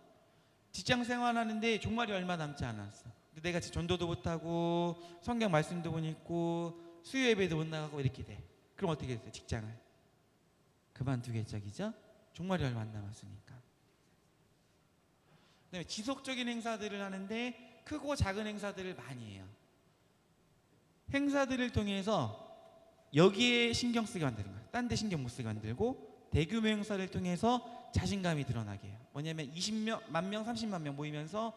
직장 생활하는데 종말이 얼마 남지 않았어. 근데 내가 전도도 못하고 성경 말씀도 못 읽고 수요 예배도 못 나가고 이렇게 돼. 그럼 어떻게 됐어요? 직장을 그만두겠죠, 그죠? 종말이 얼마 안 남았으니까. 그다음에 지속적인 행사들을 하는데 크고 작은 행사들을 많이 해요. 행사들을 통해서 여기에 신경 쓰게 만드는 거예요. 딴 데 신경 못 쓰게 만들고 대규모 행사를 통해서 자신감이 드러나게 해요. 뭐냐면 20명, 만 명, 30만 명 모이면서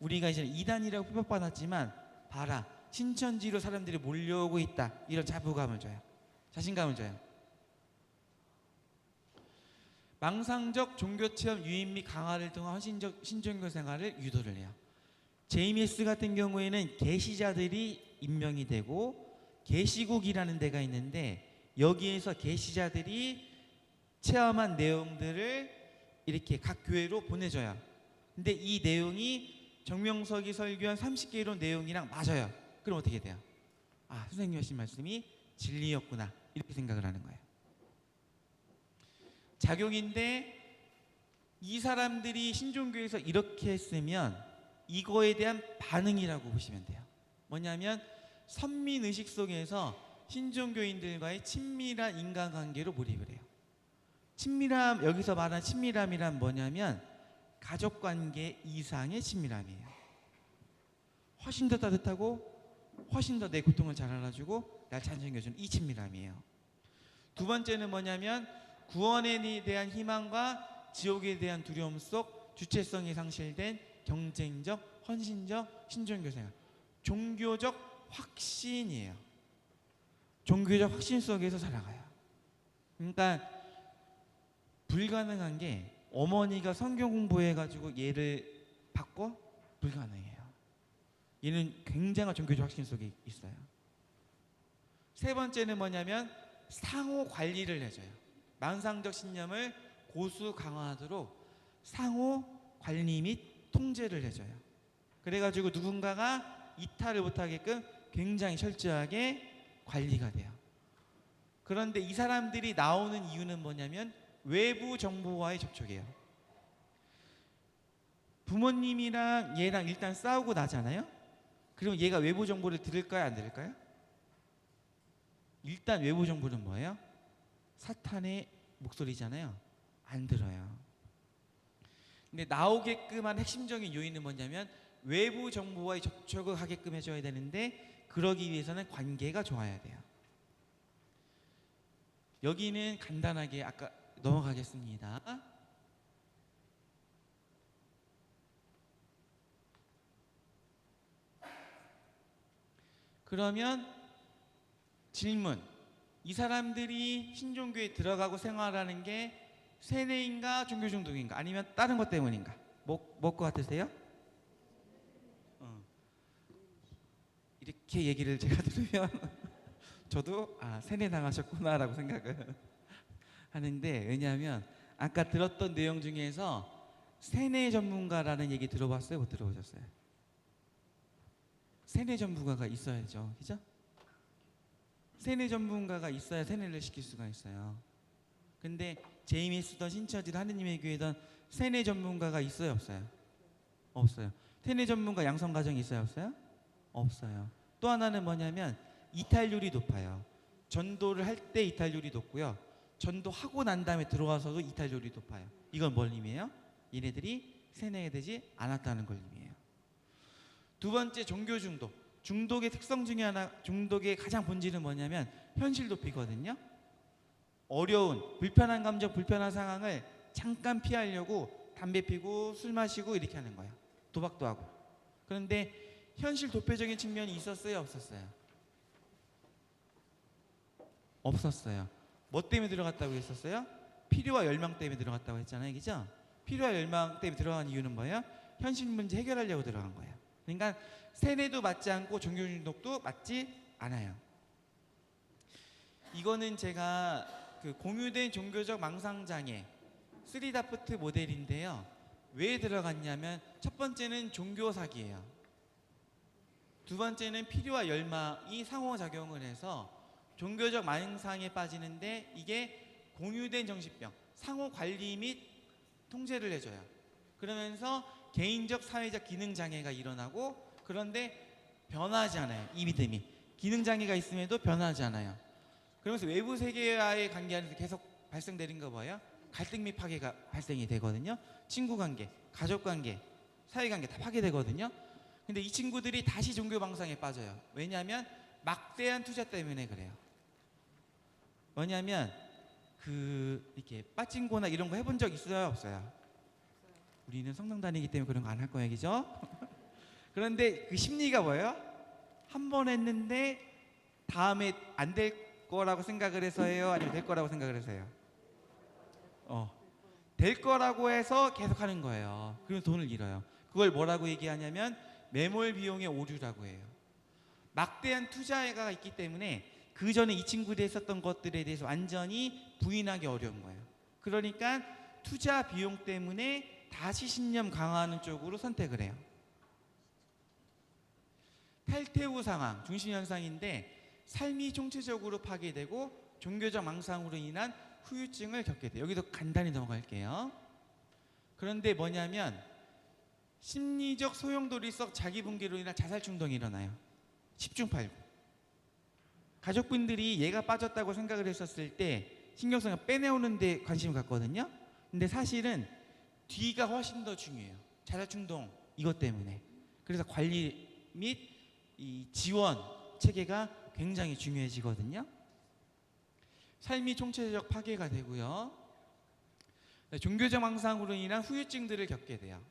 우리가 이제 이단이라고 핍박받았지만 봐라, 신천지로 사람들이 몰려오고 있다. 이런 자부감을 줘요. 자신감을 줘요. 망상적 종교체험 유인 및 강화를 통한 헌신적 신종교 생활을 유도를 해요. JMS 같은 경우에는 계시자들이 임명이 되고 계시국이라는 데가 있는데 여기에서 계시자들이 체험한 내용들을 이렇게 각 교회로 보내줘요. 근데 이 내용이 정명석이 설교한 30개로 내용이랑 맞아요. 그럼 어떻게 돼요? 아, 선생님 하신 말씀이 진리였구나 이렇게 생각을 하는 거예요. 작용인데 이 사람들이 신종교에서 이렇게 했으면 이거에 대한 반응이라고 보시면 돼요. 뭐냐면 선민의식 속에서 신종교인들과의 친밀한 인간관계로 몰입을 해요. 친밀함, 여기서 말한 친밀함이란 뭐냐면 가족관계 이상의 친밀함이에요. 훨씬 더 따뜻하고 훨씬 더 내 고통을 잘 알아주고 날 잘 챙겨주는 이 친밀함이에요. 두 번째는 뭐냐면 구원에 대한 희망과 지옥에 대한 두려움 속 주체성이 상실된 경쟁적, 헌신적 신종교 생활. 종교적 확신이에요. 종교적 확신 속에서 살아가요. 그러니까 불가능한 게 어머니가 성경 공부해가지고 얘를 바꿔? 불가능해요. 얘는 굉장한 종교적 확신 속에 있어요. 세 번째는 뭐냐면 상호 관리를 해줘요. 망상적 신념을 고수 강화하도록 상호 관리 및 통제를 해줘요. 그래가지고 누군가가 이탈을 못하게끔 굉장히 철저하게 관리가 돼요. 그런데 이 사람들이 나오는 이유는 뭐냐면 외부 정보와의 접촉이에요. 부모님이랑 얘랑 일단 싸우고 나잖아요. 그럼 얘가 외부 정보를 들을까요, 안 들을까요? 일단 외부 정보는 뭐예요? 사탄의 목소리잖아요. 안 들어요. 근데 나오게끔 한 핵심적인 요인은 뭐냐면 외부 정보와의 접촉을 하게끔 해줘야 되는데 그러기 위해서는 관계가 좋아야 돼요. 여기는 간단하게 아까 넘어가겠습니다. 그러면 질문. 이 사람들이 신종교에 들어가고 생활하는 게 세뇌인가 종교 중독인가 아니면 다른 것 때문인가? 뭐 같으세요? 이렇게 얘기를 제가 들으면 저도 세뇌 당하셨구나라고 생각을 하는데, 왜냐하면 아까 들었던 내용 중에서 세뇌 전문가라는 얘기 들어봤어요? 못 들어보셨어요? 세뇌 전문가가 있어야죠, 그죠? 세뇌 전문가가 있어야 세뇌를 시킬 수가 있어요. 근데 JMS든 신천지든 하느님의 교회든 세뇌 전문가가 있어요, 없어요? 없어요. 세뇌 전문가 양성 과정이 있어요, 없어요? 없어요. 또 하나는 뭐냐면 이탈률이 높아요. 전도를 할 때 이탈률이 높고요. 전도하고 난 다음에 들어와서도 이탈률이 높아요. 이건 뭘 의미해요? 얘네들이 세뇌되지 않았다는 걸 의미해요. 두 번째, 종교 중독. 중독의 특성 중에 하나, 중독의 가장 본질은 뭐냐면 현실 도피거든요. 어려운, 불편한 감정, 불편한 상황을 잠깐 피하려고 담배 피고 술 마시고 이렇게 하는 거예요. 도박도 하고. 그런데 현실 도피적인 측면이 있었어요, 없었어요? 없었어요. 뭐 때문에 들어갔다고 했었어요? 필요와 열망 때문에 들어갔다고 했잖아요, 그죠? 필요와 열망 때문에 들어간 이유는 뭐예요? 현실 문제 해결하려고 들어간 거예요. 그러니까 세뇌도 맞지 않고 종교 중독도 맞지 않아요. 이거는 제가 그 공유된 종교적 망상장애 3다프트 모델인데요. 왜 들어갔냐면 첫 번째는 종교 사기예요. 두 번째는 필요와 열망이 상호작용을 해서 종교적 망상에 빠지는데 이게 공유된 정신병, 상호 관리 및 통제를 해줘요. 그러면서 개인적 사회적 기능 장애가 일어나고 그런데 변하지 않아요. 이 믿음이 기능 장애가 있음에도 변하지 않아요. 그러면서 외부 세계와의 관계 안에서 계속 발생되는 거 뭐예요? 갈등 및 파괴가 발생이 되거든요. 친구 관계, 가족 관계, 사회 관계 다 파괴되거든요. 근데 이 친구들이 다시 종교 망상에 빠져요. 왜냐하면 막대한 투자 때문에 그래요. 뭐냐면 이렇게 빠찡고나 이런 거 해본 적 있어요, 없어요? 우리는 성당 다니기 때문에 그런 거 안 할 거예요, 그죠? 그런데 그 심리가 뭐예요? 한 번 했는데 다음에 안 될 거라고 생각을 해서예요? 아니면 될 거라고 생각을 해서요? 될 거라고 해서 계속 하는 거예요. 그럼 돈을 잃어요. 그걸 뭐라고 얘기하냐면 매몰 비용의 오류라고 해요. 막대한 투자가 있기 때문에 그 전에 이 친구들이 했었던 것들에 대해서 완전히 부인하기 어려운 거예요. 그러니까 투자 비용 때문에 다시 신념 강화하는 쪽으로 선택을 해요. 탈퇴 후 상황, 중심현상인데 삶이 총체적으로 파괴되고 종교적 망상으로 인한 후유증을 겪게 돼요. 여기도 간단히 넘어갈게요. 그런데 뭐냐면 심리적 소용돌이성 자기붕괴로 인한 자살 충동이 일어나요. 10중 8구. 가족분들이 얘가 빠졌다고 생각을 했었을 때 신경성을 빼내오는 데 관심을 갖거든요. 근데 사실은 뒤가 훨씬 더 중요해요. 자살 충동 이것 때문에. 그래서 관리 및 이 지원 체계가 굉장히 중요해지거든요. 삶이 총체적 파괴가 되고요. 종교적 망상으로 인한 후유증들을 겪게 돼요.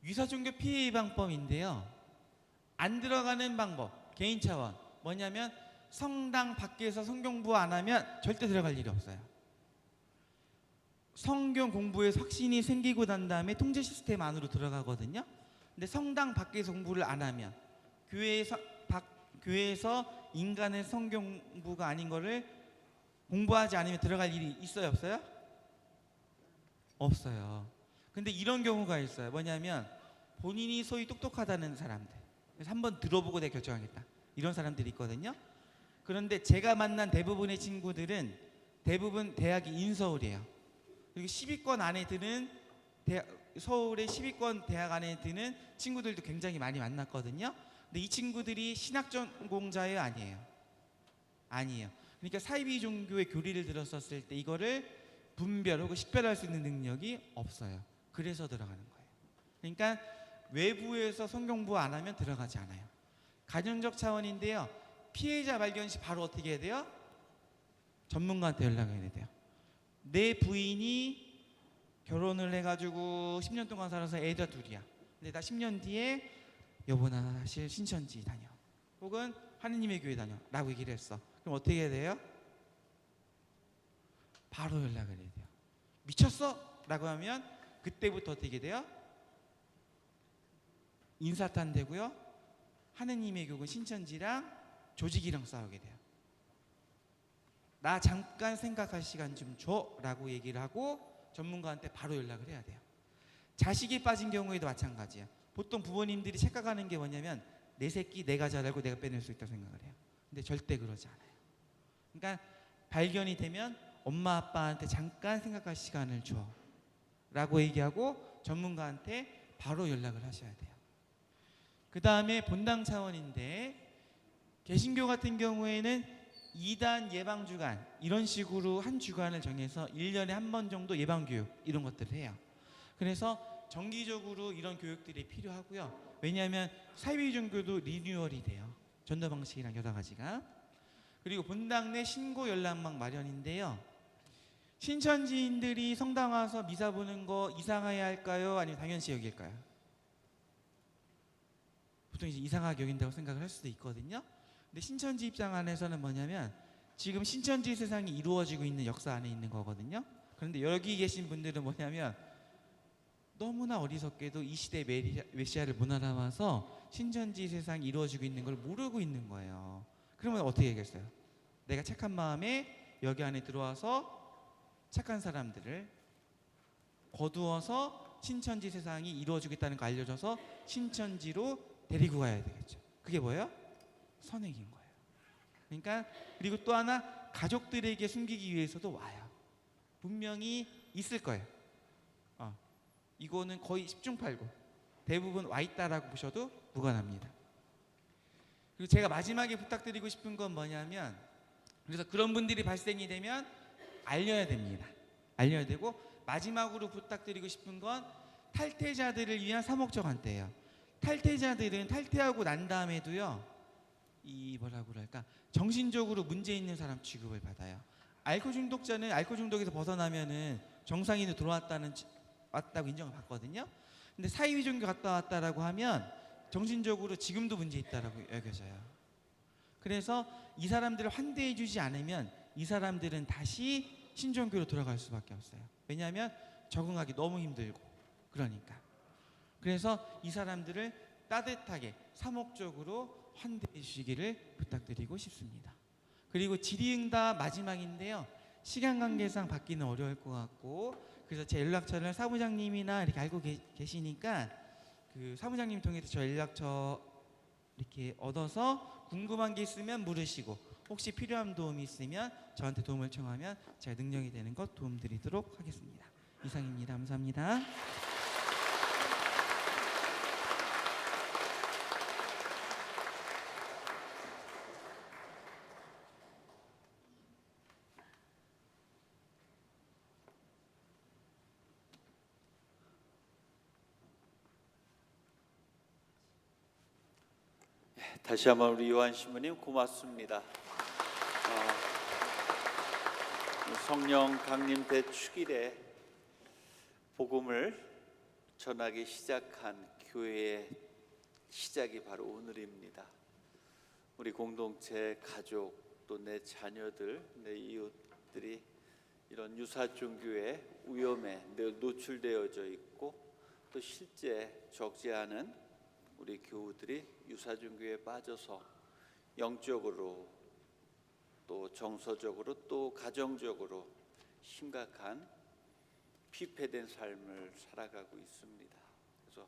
유사종교 피해 예방법인데요. 안 들어가는 방법, 개인 차원 뭐냐면 성당 밖에서 성경부 안 하면 절대 들어갈 일이 없어요. 성경 공부에 확신이 생기고 난 다음에 통제 시스템 안으로 들어가거든요. 근데 성당 밖에서 공부를 안 하면 교회에서 인간의 성경 공부가 아닌 거를 공부하지 않으면 들어갈 일이 있어요, 없어요? 없어요. 근데 이런 경우가 있어요. 뭐냐면 본인이 소위 똑똑하다는 사람들, 그래서 한번 들어보고 내가 결정하겠다, 이런 사람들이 있거든요. 그런데 제가 만난 대부분의 친구들은 대부분 대학이 인서울이에요. 그리고 10위권 안에 드는 서울의 10위권 대학 안에 드는 친구들도 굉장히 많이 만났거든요. 근데 이 친구들이 신학 전공자예요, 아니에요? 아니에요. 그러니까 사이비 종교의 교리를 들었었을 때 이거를 분별 혹은 식별할 수 있는 능력이 없어요. 그래서 들어가는 거예요. 그러니까 외부에서 성경부 안 하면 들어가지 않아요. 가정적 차원인데요. 피해자 발견 시 바로 어떻게 해야 돼요? 전문가한테 연락해야 돼요. 내 부인이 결혼을 해가지고 10년 동안 살아서 애가 둘이야. 근데 나 10년 뒤에 여보 나 사실 신천지 다녀, 혹은 하느님의 교회 다녀 라고 얘기를 했어. 그럼 어떻게 해야 돼요? 바로 연락을 해야 돼요. 미쳤어? 라고 하면 그때부터 어떻게 돼요? 인사탄 되고요. 하느님의 교회 신천지랑 조직이랑 싸우게 돼요. 나 잠깐 생각할 시간 좀 줘 라고 얘기를 하고 전문가한테 바로 연락을 해야 돼요. 자식이 빠진 경우에도 마찬가지예요. 보통 부모님들이 착각하는 게 뭐냐면 내 새끼 내가 잘 알고 내가 빼낼 수 있다고 생각을 해요. 근데 절대 그러지 않아요. 그러니까 발견이 되면 엄마 아빠한테 잠깐 생각할 시간을 줘 라고 얘기하고 전문가한테 바로 연락을 하셔야 돼요. 그 다음에 본당 차원인데 개신교 같은 경우에는 2단 예방주간 이런 식으로 한 주간을 정해서 1년에 한 번 정도 예방교육 이런 것들을 해요. 그래서 정기적으로 이런 교육들이 필요하고요. 왜냐하면 사이비 종교도 리뉴얼이 돼요. 전도 방식이랑 여러 가지가. 그리고 본당 내 신고 연락망 마련인데요. 신천지인들이 성당 와서 미사 보는 거 이상해야 할까요? 아니면 당연시 여길까요? 보통 이제 이상하게 여긴다고 생각을 할 수도 있거든요. 근데 신천지 입장 안에서는 뭐냐면 지금 신천지 세상이 이루어지고 있는 역사 안에 있는 거거든요. 그런데 여기 계신 분들은 뭐냐면 너무나 어리석게도 이 시대 메시아를 못 알아와서 신천지 세상이 이루어지고 있는 걸 모르고 있는 거예요. 그러면 어떻게 하겠어요? 내가 착한 마음에 여기 안에 들어와서 착한 사람들을 거두어서 신천지 세상이 이루어지겠다는 거 알려줘서 신천지로 데리고 가야 되겠죠. 그게 뭐예요? 선행인 거예요. 그러니까 그리고 또 하나 가족들에게 숨기기 위해서도 와요. 분명히 있을 거예요. 이거는 거의 10중 8구 대부분 와 있다라고 보셔도 무관합니다. 그리고 제가 마지막에 부탁드리고 싶은 건 뭐냐면, 그래서 그런 분들이 발생이 되면 알려야 됩니다. 알려야 되고, 마지막으로 부탁드리고 싶은 건 탈퇴자들을 위한 사목적 한때예요. 탈퇴자들은 탈퇴하고 난 다음에도요, 이 뭐라고 그럴까, 정신적으로 문제 있는 사람 취급을 받아요. 알코올 중독자는 알코올 중독에서 벗어나면은 정상인으로 왔다고 인정을 받거든요. 근데 사이비 종교 갔다 왔다라고 하면 정신적으로 지금도 문제 있다라고 여겨져요. 그래서 이 사람들을 환대해 주지 않으면 이 사람들은 다시 신종교로 돌아갈 수밖에 없어요. 왜냐하면 적응하기 너무 힘들고 그러니까. 그래서 이 사람들을 따뜻하게 사목적으로 환대해 주시기를 부탁드리고 싶습니다. 그리고 질의응답 마지막인데요. 시간 관계상 받기는 어려울 것 같고, 그래서 제 연락처를 사무장님이나 이렇게 알고 계시니까 그 사무장님 통해서 저 연락처 이렇게 얻어서 궁금한 게 있으면 물으시고, 혹시 필요한 도움이 있으면 저한테 도움을 청하면 제가 능력이 되는 것 도움드리도록 하겠습니다. 이상입니다. 감사합니다. 다시 한번 우리 요한 신부님 고맙습니다. 성령 강림 대축일에 복음을 전하기 시작한 교회의 시작이 바로 오늘입니다. 우리 공동체, 가족, 또 내 자녀들, 내 이웃들이 이런 유사 종교의 위험에 늘 노출되어져 있고, 또 실제 적지 않은 우리 교우들이 유사 종교에 빠져서 영적으로 또 정서적으로 또 가정적으로 심각한 피폐된 삶을 살아가고 있습니다. 그래서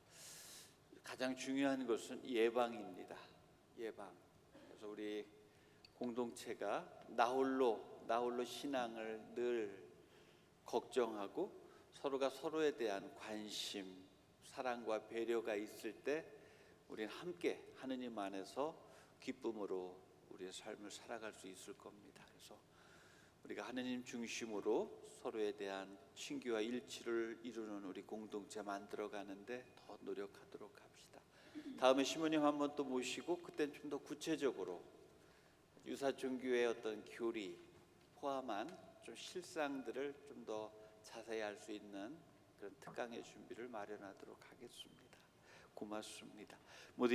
가장 중요한 것은 예방입니다. 예방. 그래서 우리 공동체가 나홀로 신앙을 늘 걱정하고 서로가 서로에 대한 관심, 사랑과 배려가 있을 때 우리는 함께 하느님 안에서 기쁨으로 우리의 삶을 살아갈 수 있을 겁니다. 그래서 우리가 하느님 중심으로 서로에 대한 친교와 일치를 이루는 우리 공동체 만들어가는데 더 노력하도록 합시다. 다음에 시모님 한번 또 모시고 그때는 좀 더 구체적으로 유사 종교의 어떤 교리 포함한 좀 실상들을 좀 더 자세히 알 수 있는 그런 특강의 준비를 마련하도록 하겠습니다. 고맙습니다. 모두